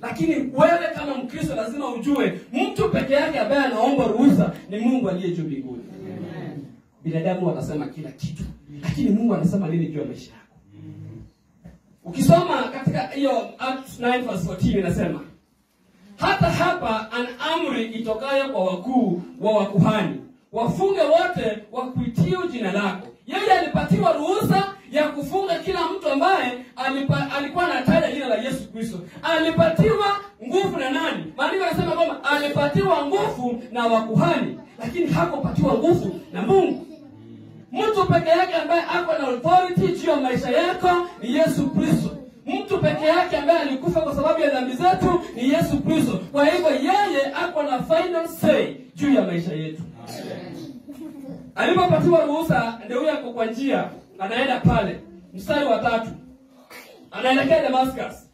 Lakini wewe kama Mkristo lazima ujue mtu peke yake ambaye anaomba ruhusa ni Mungu aliye juu mbinguni. Binadamu wanasema kila kitu, lakini Mungu anasema nini juu ya maisha yako? Ukisoma katika hiyo Acts 9:14 inasema, hata hapa an amri itokayo kwa wakuu wa wakuhani, wafunge wote wakuitio jina lako. Yeye alipatiwa ruhusa ya kufunga kila mtu ambaye alikuwa anataja jina la Yesu Kristo. Alipatiwa nguvu na nani? Maandiko yanasema kwamba alipatiwa nguvu na wakuhani, lakini hakupatiwa nguvu na Mungu. Mtu peke yake ambaye ako na authority juu ya maisha yako ni Yesu Kristo. Mtu peke yake ambaye alikufa kwa sababu ya dhambi zetu ni Yesu Kristo. Kwa hivyo yeye ako na final say juu ya maisha yetu. Alipopatiwa ruhusa, ndio huyo ako kwa njia, anaenda pale mstari wa 3. Anaelekea Damascus.